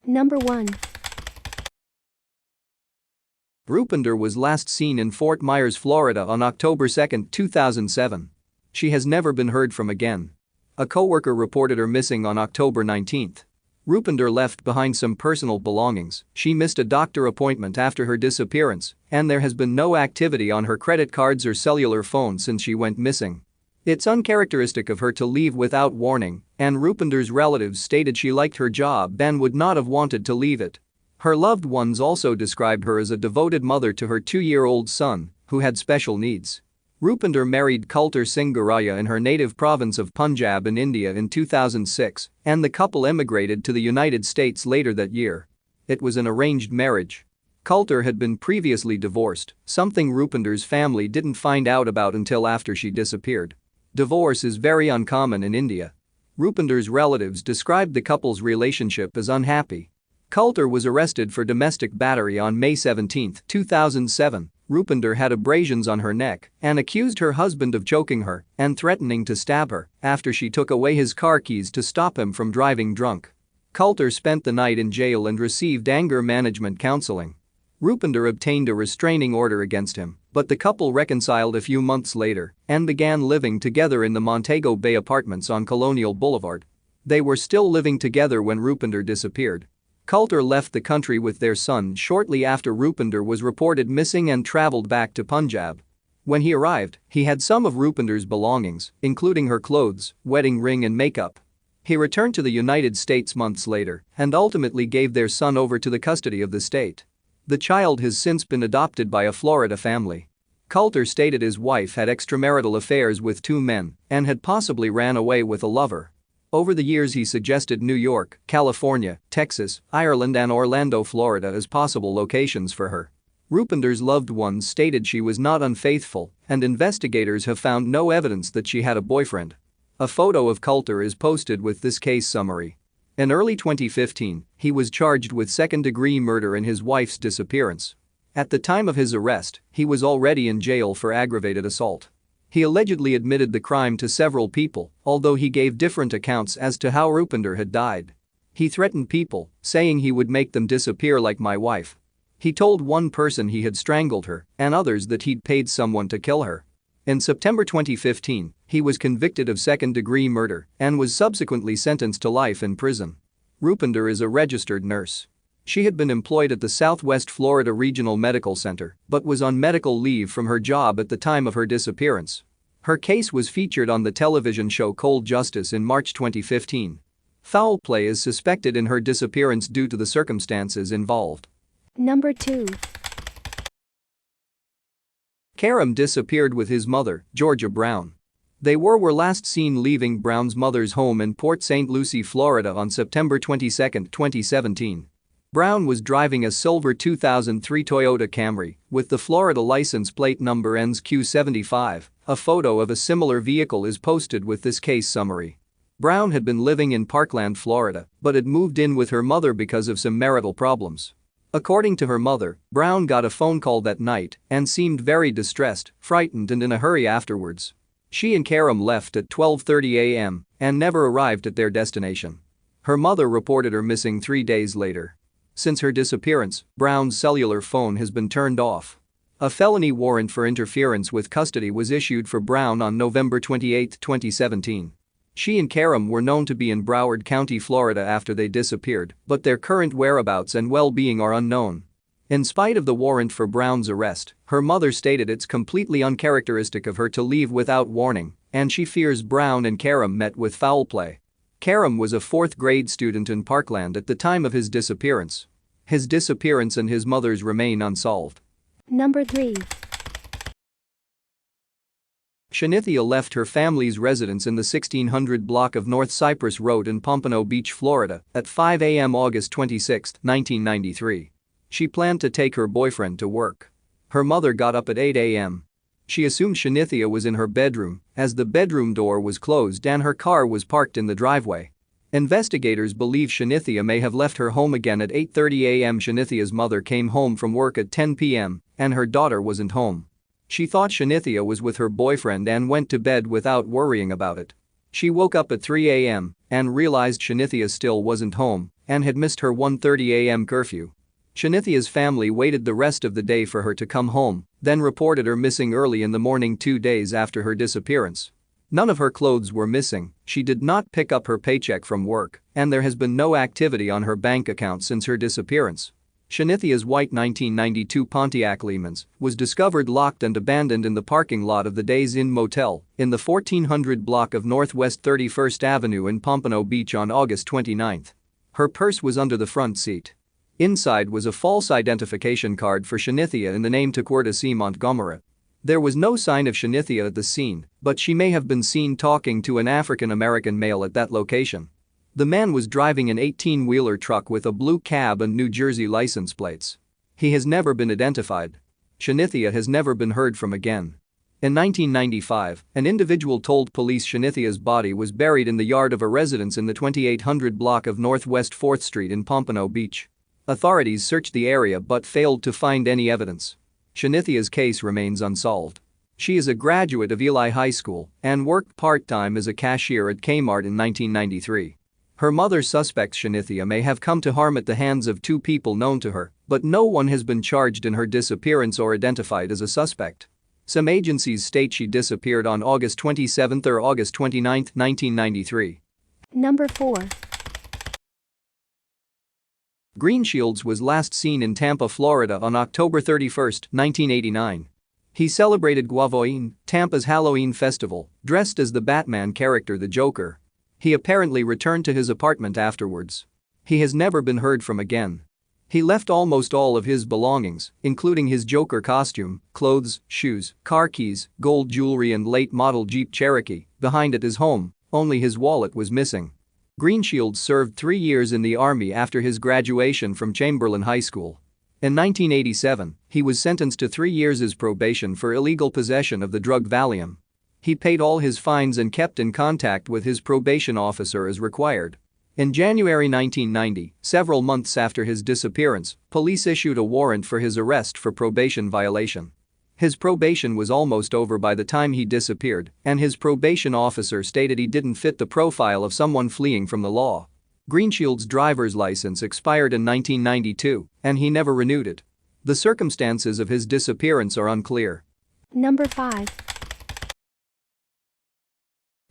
Number 1. Rupinder was last seen in Fort Myers, Florida on October 2, 2007. She has never been heard from again. A coworker reported her missing on October 19. Rupinder left behind some personal belongings. She missed a doctor appointment after her disappearance, and there has been no activity on her credit cards or cellular phone since she went missing. It's uncharacteristic of her to leave without warning, and Rupinder's relatives stated she liked her job and would not have wanted to leave it. Her loved ones also described her as a devoted mother to her 2-year-old son, who had special needs. Rupinder married Kulter Singh Garaya in her native province of Punjab in India in 2006, and the couple emigrated to the United States later that year. It was an arranged marriage. Kulter had been previously divorced, something Rupinder's family didn't find out about until after she disappeared. Divorce is very uncommon in India. Rupinder's relatives described the couple's relationship as unhappy. Kulter was arrested for domestic battery on May 17, 2007. Rupinder had abrasions on her neck and accused her husband of choking her and threatening to stab her after she took away his car keys to stop him from driving drunk. Kulter spent the night in jail and received anger management counseling. Rupinder obtained a restraining order against him, but the couple reconciled a few months later and began living together in the Montego Bay apartments on Colonial Boulevard. They were still living together when Rupinder disappeared. Kulter left the country with their son shortly after Rupinder was reported missing and traveled back to Punjab. When he arrived, he had some of Rupinder's belongings, including her clothes, wedding ring and makeup. He returned to the United States months later and ultimately gave their son over to the custody of the state. The child has since been adopted by a Florida family. Kulter stated his wife had extramarital affairs with 2 men and had possibly ran away with a lover. Over the years he suggested New York, California, Texas, Ireland and Orlando, Florida as possible locations for her. Rupinder's loved ones stated she was not unfaithful, and investigators have found no evidence that she had a boyfriend. A photo of Kulter is posted with this case summary. In early 2015, he was charged with second-degree murder in his wife's disappearance. At the time of his arrest, he was already in jail for aggravated assault. He allegedly admitted the crime to several people, although he gave different accounts as to how Rupinder had died. He threatened people, saying he would make them disappear like my wife. He told one person he had strangled her and others that he'd paid someone to kill her. In September 2015, he was convicted of second-degree murder and was subsequently sentenced to life in prison. Rupinder is a registered nurse. She had been employed at the Southwest Florida Regional Medical Center but was on medical leave from her job at the time of her disappearance. Her case was featured on the television show Cold Justice in March 2015. Foul play is suspected in her disappearance due to the circumstances involved. Number 2. Karam disappeared with his mother, Georgia Brown. They were last seen leaving Brown's mother's home in Port St. Lucie, Florida on September 22, 2017. Brown was driving a silver 2003 Toyota Camry with the Florida license plate number ends Q75. A photo of a similar vehicle is posted with this case summary. Brown had been living in Parkland, Florida, but had moved in with her mother because of some marital problems. According to her mother, Brown got a phone call that night and seemed very distressed, frightened and in a hurry afterwards. She and Karam left at 12:30 a.m. and never arrived at their destination. Her mother reported her missing 3 days later. Since her disappearance, Brown's cellular phone has been turned off. A felony warrant for interference with custody was issued for Brown on November 28, 2017. She and Karam were known to be in Broward County, Florida after they disappeared, but their current whereabouts and well-being are unknown. In spite of the warrant for Brown's arrest, her mother stated it's completely uncharacteristic of her to leave without warning, and she fears Brown and Karam met with foul play. Karam was a 4th-grade student in Parkland at the time of his disappearance. His disappearance and his mother's remain unsolved. Number 3. Shanythia left her family's residence in the 1600 block of North Cypress Road in Pompano Beach, Florida, at 5 a.m. August 26, 1993. She planned to take her boyfriend to work. Her mother got up at 8 a.m. She assumed Shanythia was in her bedroom, as the bedroom door was closed and her car was parked in the driveway. Investigators believe Shanythia may have left her home again at 8:30 a.m. Shanythia's mother came home from work at 10 p.m. and her daughter wasn't home. She thought Shanythia was with her boyfriend and went to bed without worrying about it. She woke up at 3 a.m. and realized Shanythia still wasn't home and had missed her 1:30 a.m. curfew. Shanythia's family waited the rest of the day for her to come home, then reported her missing early in the morning 2 days after her disappearance. None of her clothes were missing, she did not pick up her paycheck from work, and there has been no activity on her bank account since her disappearance. Shanythia's white 1992 Pontiac Lehman's was discovered locked and abandoned in the parking lot of the Days Inn Motel in the 1400 block of Northwest 31st Avenue in Pompano Beach on August 29. Her purse was under the front seat. Inside was a false identification card for Shanythia in the name Taquerta C. Montgomery. There was no sign of Shanythia at the scene, but she may have been seen talking to an African-American male at that location. The man was driving an 18-wheeler truck with a blue cab and New Jersey license plates. He has never been identified. Shanythia has never been heard from again. In 1995, an individual told police Shanythia's body was buried in the yard of a residence in the 2800 block of Northwest 4th Street in Pompano Beach. Authorities searched the area but failed to find any evidence. Shanythia's case remains unsolved. She is a graduate of Eli High School and worked part-time as a cashier at Kmart in 1993. Her mother suspects Shanythia may have come to harm at the hands of 2 people known to her, but no one has been charged in her disappearance or identified as a suspect. Some agencies state she disappeared on August 27 or August 29, 1993. Number 4. Greenshields was last seen in Tampa, Florida on October 31, 1989. He celebrated Guavoin, Tampa's Halloween festival, dressed as the Batman character the Joker. He apparently returned to his apartment afterwards. He has never been heard from again. He left almost all of his belongings, including his Joker costume, clothes, shoes, car keys, gold jewelry and late-model Jeep Cherokee, behind at his home. Only his wallet was missing. Greenshields served 3 years in the Army after his graduation from Chamberlain High School. In 1987, he was sentenced to 3 years as probation for illegal possession of the drug Valium. He paid all his fines and kept in contact with his probation officer as required. In January 1990, several months after his disappearance, police issued a warrant for his arrest for probation violation. His probation was almost over by the time he disappeared, and his probation officer stated he didn't fit the profile of someone fleeing from the law. Greenshields' driver's license expired in 1992, and he never renewed it. The circumstances of his disappearance are unclear. Number 5.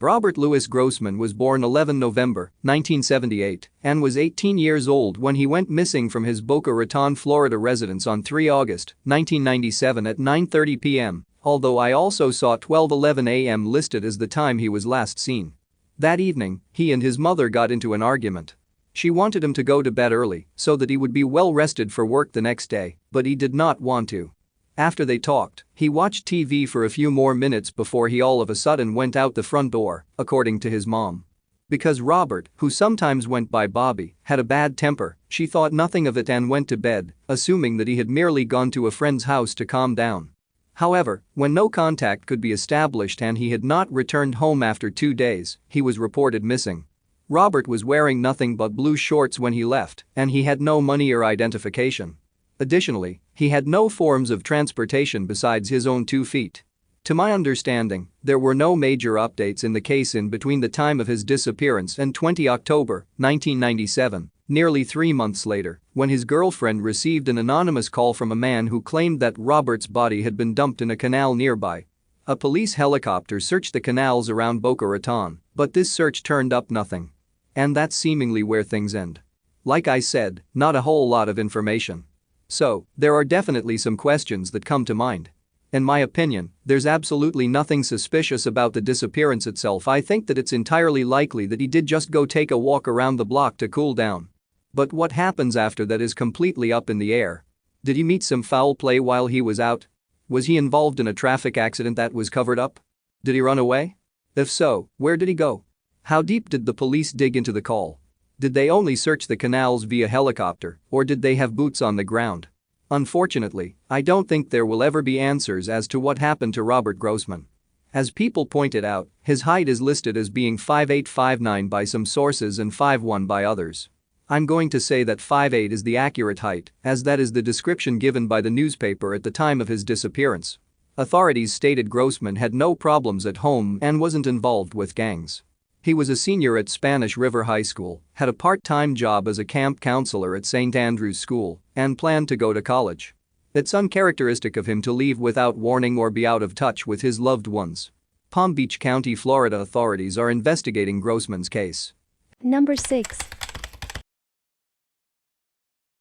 Robert Louis Grossman was born 11 November 1978 and was 18 years old when he went missing from his Boca Raton, Florida residence on 3 August 1997 at 9:30 p.m., although I also saw 12:11 a.m. listed as the time he was last seen. That evening, he and his mother got into an argument. She wanted him to go to bed early so that he would be well rested for work the next day, but he did not want to. After they talked, he watched TV for a few more minutes before he all of a sudden went out the front door, according to his mom. Because Robert, who sometimes went by Bobby, had a bad temper, she thought nothing of it and went to bed, assuming that he had merely gone to a friend's house to calm down. However, when no contact could be established and he had not returned home after 2 days, he was reported missing. Robert was wearing nothing but blue shorts when he left, and he had no money or identification. Additionally, he had no forms of transportation besides his own 2 feet. To my understanding, there were no major updates in the case in between the time of his disappearance and 20 October 1997, nearly 3 months later, when his girlfriend received an anonymous call from a man who claimed that Robert's body had been dumped in a canal nearby. A police helicopter searched the canals around Boca Raton, but this search turned up nothing. And that's seemingly where things end. Like I said, not a whole lot of information. So, there are definitely some questions that come to mind. In my opinion, there's absolutely nothing suspicious about the disappearance itself. I think that it's entirely likely that he did just go take a walk around the block to cool down. But what happens after that is completely up in the air. Did he meet some foul play while he was out? Was he involved in a traffic accident that was covered up? Did he run away? If so, where did he go? How deep did the police dig into the call? Did they only search the canals via helicopter, or did they have boots on the ground? Unfortunately, I don't think there will ever be answers as to what happened to Robert Grossman. As people pointed out, his height is listed as being 5'8" by some sources and 5'1" by others. I'm going to say that 5'8" is the accurate height, as that is the description given by the newspaper at the time of his disappearance. Authorities stated Grossman had no problems at home and wasn't involved with gangs. He was a senior at Spanish River High School, had a part-time job as a camp counselor at St. Andrew's School, and planned to go to college. It's uncharacteristic of him to leave without warning or be out of touch with his loved ones. Palm Beach County, Florida authorities are investigating Grossman's case. Number 6.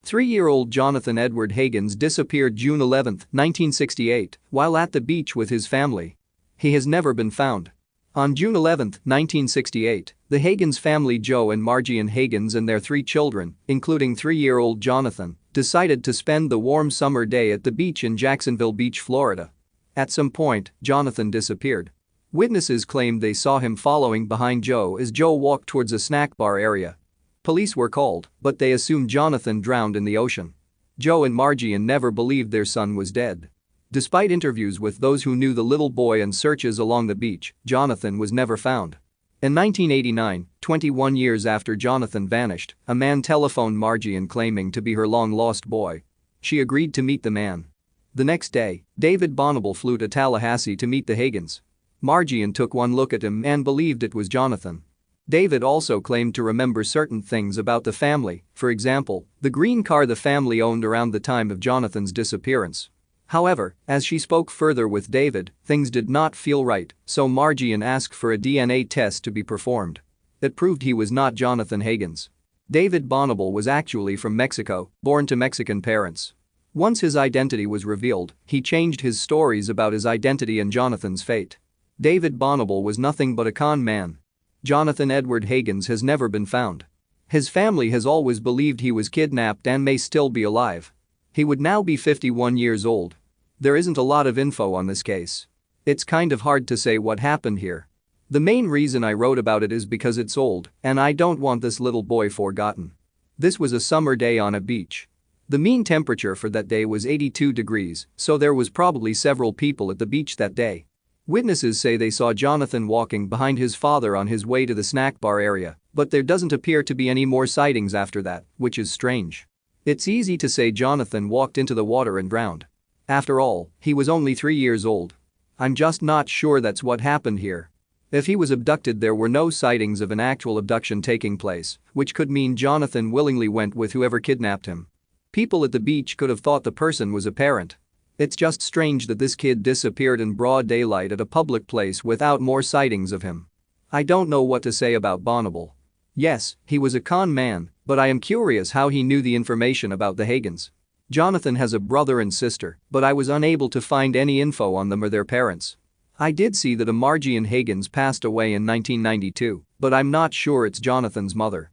3-year-old Jonathan Edward Hagans disappeared June 11, 1968, while at the beach with his family. He has never been found. On June 11, 1968, the Hagans family, Joe and Margie Hagans, and their 3 children, including 3-year-old Jonathan, decided to spend the warm summer day at the beach in Jacksonville Beach, Florida. At some point, Jonathan disappeared. Witnesses claimed they saw him following behind Joe as Joe walked towards a snack bar area. Police were called, but they assumed Jonathan drowned in the ocean. Joe and Margie never believed their son was dead. Despite interviews with those who knew the little boy and searches along the beach, Jonathan was never found. In 1989, 21 years after Jonathan vanished, a man telephoned Margie claiming to be her long-lost boy. She agreed to meet the man. The next day, David Bonnable flew to Tallahassee to meet the Hagans. Margie took one look at him and believed it was Jonathan. David also claimed to remember certain things about the family, for example, the green car the family owned around the time of Jonathan's disappearance. However, as she spoke further with David, things did not feel right, so Margie asked for a DNA test to be performed. It proved he was not Jonathan Hagans. David Bonnable was actually from Mexico, born to Mexican parents. Once his identity was revealed, he changed his stories about his identity and Jonathan's fate. David Bonnable was nothing but a con man. Jonathan Edward Hagans has never been found. His family has always believed he was kidnapped and may still be alive. He would now be 51 years old. There isn't a lot of info on this case. It's kind of hard to say what happened here. The main reason I wrote about it is because it's old, and I don't want this little boy forgotten. This was a summer day on a beach. The mean temperature for that day was 82 degrees, so there was probably several people at the beach that day. Witnesses say they saw Jonathan walking behind his father on his way to the snack bar area, but there doesn't appear to be any more sightings after that, which is strange. It's easy to say Jonathan walked into the water and drowned. After all, he was only 3 years old. I'm just not sure that's what happened here. If he was abducted, there were no sightings of an actual abduction taking place, which could mean Jonathan willingly went with whoever kidnapped him. People at the beach could have thought the person was a parent. It's just strange that this kid disappeared in broad daylight at a public place without more sightings of him. I don't know what to say about Bonnable. Yes, he was a con man, but I am curious how he knew the information about the Hagans. Jonathan has a brother and sister, but I was unable to find any info on them or their parents. I did see that a Margie Hagans passed away in 1992, but I'm not sure it's Jonathan's mother.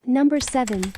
Number 7.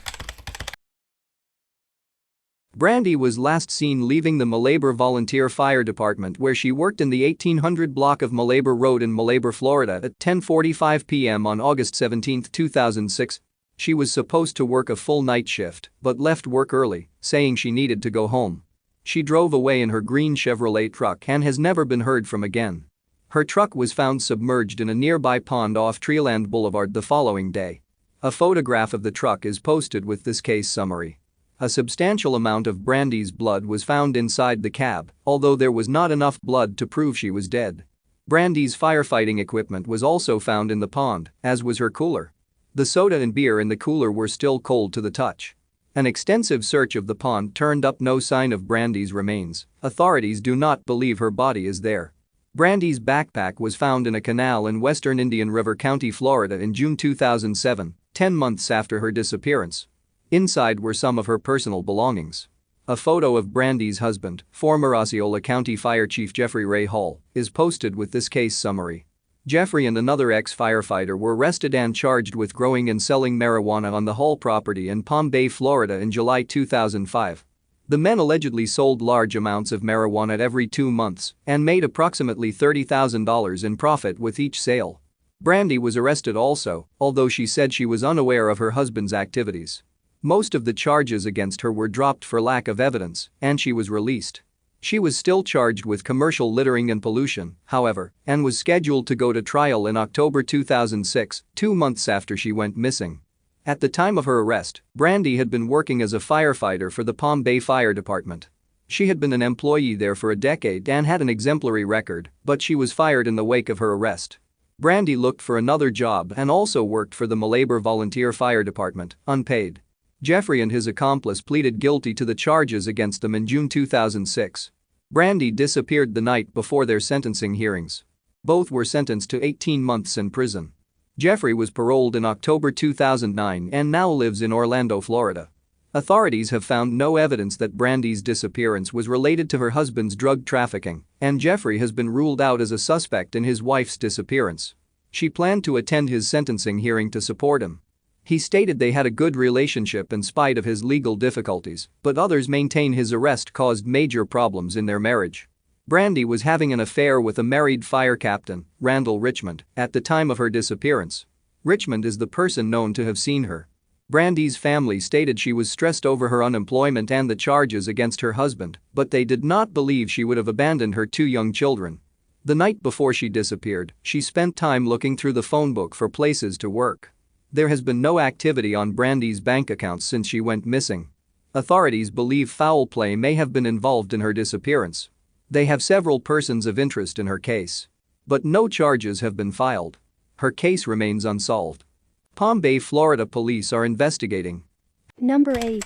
Brandy was last seen leaving the Malabar Volunteer Fire Department where she worked in the 1800 block of Malabar Road in Malabar, Florida at 10:45 p.m. on August 17, 2006. She was supposed to work a full night shift but left work early, saying she needed to go home. She drove away in her green Chevrolet truck and has never been heard from again. Her truck was found submerged in a nearby pond off Treeland Boulevard the following day. A photograph of the truck is posted with this case summary. A substantial amount of Brandy's blood was found inside the cab, although there was not enough blood to prove she was dead. Brandy's firefighting equipment was also found in the pond, as was her cooler. The soda and beer in the cooler were still cold to the touch. An extensive search of the pond turned up no sign of Brandy's remains. Authorities do not believe her body is there. Brandy's backpack was found in a canal in western Indian River County, Florida in June 2007, 10 months after her disappearance. Inside were some of her personal belongings. A photo of Brandy's husband, former Osceola County Fire Chief Jeffrey Ray Hall, is posted with this case summary. Jeffrey and another ex-firefighter were arrested and charged with growing and selling marijuana on the Hall property in Palm Bay, Florida in July 2005. The men allegedly sold large amounts of marijuana every 2 months and made approximately $30,000 in profit with each sale. Brandy was arrested also, although she said she was unaware of her husband's activities. Most of the charges against her were dropped for lack of evidence, and she was released. She was still charged with commercial littering and pollution, however, and was scheduled to go to trial in October 2006, 2 months after she went missing. At the time of her arrest, Brandy had been working as a firefighter for the Palm Bay Fire Department. She had been an employee there for a decade and had an exemplary record, but she was fired in the wake of her arrest. Brandy looked for another job and also worked for the Malabor Volunteer Fire Department, unpaid. Jeffrey and his accomplice pleaded guilty to the charges against them in June 2006. Brandy disappeared the night before their sentencing hearings. Both were sentenced to 18 months in prison. Jeffrey was paroled in October 2009 and now lives in Orlando, Florida. Authorities have found no evidence that Brandy's disappearance was related to her husband's drug trafficking, and Jeffrey has been ruled out as a suspect in his wife's disappearance. She planned to attend his sentencing hearing to support him. He stated they had a good relationship in spite of his legal difficulties, but others maintain his arrest caused major problems in their marriage. Brandy was having an affair with a married fire captain, Randall Richmond, at the time of her disappearance. Richmond is the person known to have seen her. Brandy's family stated she was stressed over her unemployment and the charges against her husband, but they did not believe she would have abandoned her two young children. The night before she disappeared, she spent time looking through the phone book for places to work. There has been no activity on Brandy's bank accounts since she went missing. Authorities believe foul play may have been involved in her disappearance. They have several persons of interest in her case. But no charges have been filed. Her case remains unsolved. Palm Bay, Florida police are investigating. Number 8.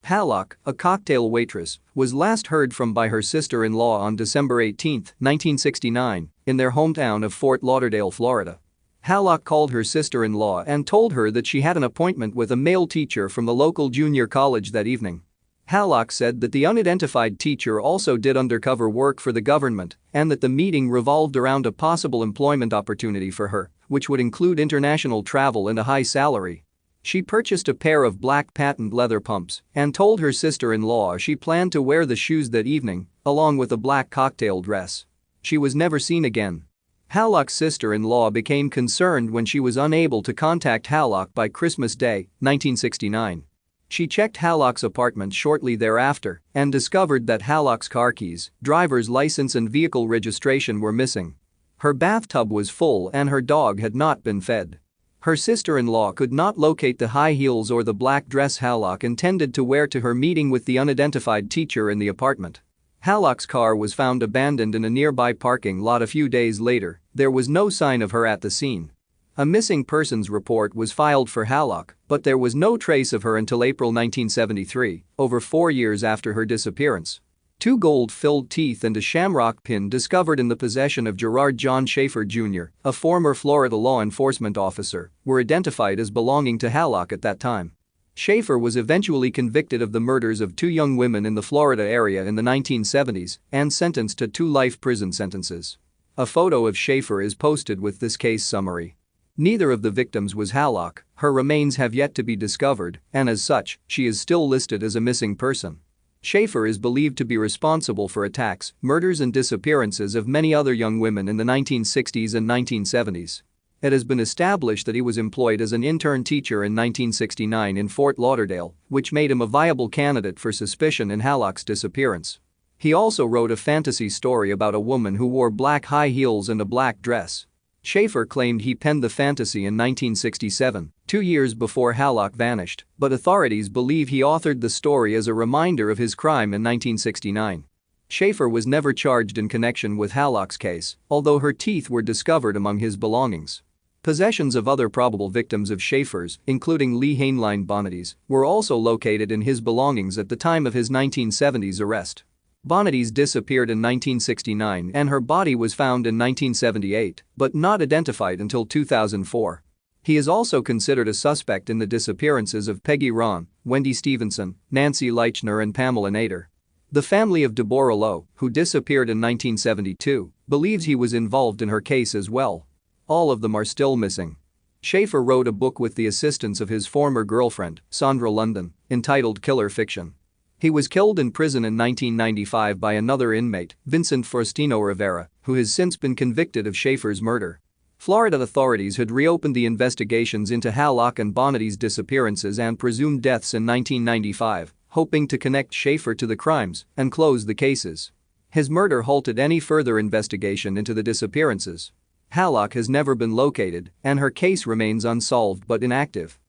Hallock, a cocktail waitress, was last heard from by her sister-in-law on December 18, 1969, in their hometown of Fort Lauderdale, Florida. Hallock called her sister-in-law and told her that she had an appointment with a male teacher from the local junior college that evening. Hallock said that the unidentified teacher also did undercover work for the government and that the meeting revolved around a possible employment opportunity for her, which would include international travel and a high salary. She purchased a pair of black patent leather pumps and told her sister-in-law she planned to wear the shoes that evening, along with a black cocktail dress. She was never seen again. Hallock's sister-in-law became concerned when she was unable to contact Hallock by Christmas Day, 1969. She checked Hallock's apartment shortly thereafter and discovered that Hallock's car keys, driver's license and vehicle registration were missing. Her bathtub was full and her dog had not been fed. Her sister-in-law could not locate the high heels or the black dress Hallock intended to wear to her meeting with the unidentified teacher in the apartment. Hallock's car was found abandoned in a nearby parking lot a few days later. There was no sign of her at the scene. A missing persons report was filed for Hallock, but there was no trace of her until April 1973, over 4 years after her disappearance. 2 gold-filled teeth and a shamrock pin discovered in the possession of Gerard John Schaefer Jr., a former Florida law enforcement officer, were identified as belonging to Hallock at that time. Schaefer was eventually convicted of the murders of 2 young women in the Florida area in the 1970s and sentenced to 2 life prison sentences. A photo of Schaefer is posted with this case summary. Neither of the victims was Hallock, her remains have yet to be discovered, and as such, she is still listed as a missing person. Schaefer is believed to be responsible for attacks, murders and disappearances of many other young women in the 1960s and 1970s. It has been established that he was employed as an intern teacher in 1969 in Fort Lauderdale, which made him a viable candidate for suspicion in Hallock's disappearance. He also wrote a fantasy story about a woman who wore black high heels and a black dress. Schaefer claimed he penned the fantasy in 1967, 2 years before Hallock vanished, but authorities believe he authored the story as a reminder of his crime in 1969. Schaefer was never charged in connection with Hallock's case, although her teeth were discovered among his belongings. Possessions of other probable victims of Schaefer's, including Lee Hainline Bonnety's, were also located in his belongings at the time of his 1970s arrest. Bonnety's disappeared in 1969 and her body was found in 1978, but not identified until 2004. He is also considered a suspect in the disappearances of Peggy Ron, Wendy Stevenson, Nancy Leichner and Pamela Nader. The family of Deborah Lowe, who disappeared in 1972, believes he was involved in her case as well. All of them are still missing. Schaefer wrote a book with the assistance of his former girlfriend, Sandra London, entitled Killer Fiction. He was killed in prison in 1995 by another inmate, Vincent Faustino Rivera, who has since been convicted of Schaefer's murder. Florida authorities had reopened the investigations into Hallock and Bonnety's disappearances and presumed deaths in 1995, hoping to connect Schaefer to the crimes and close the cases. His murder halted any further investigation into the disappearances. Hallock has never been located, and her case remains unsolved but inactive.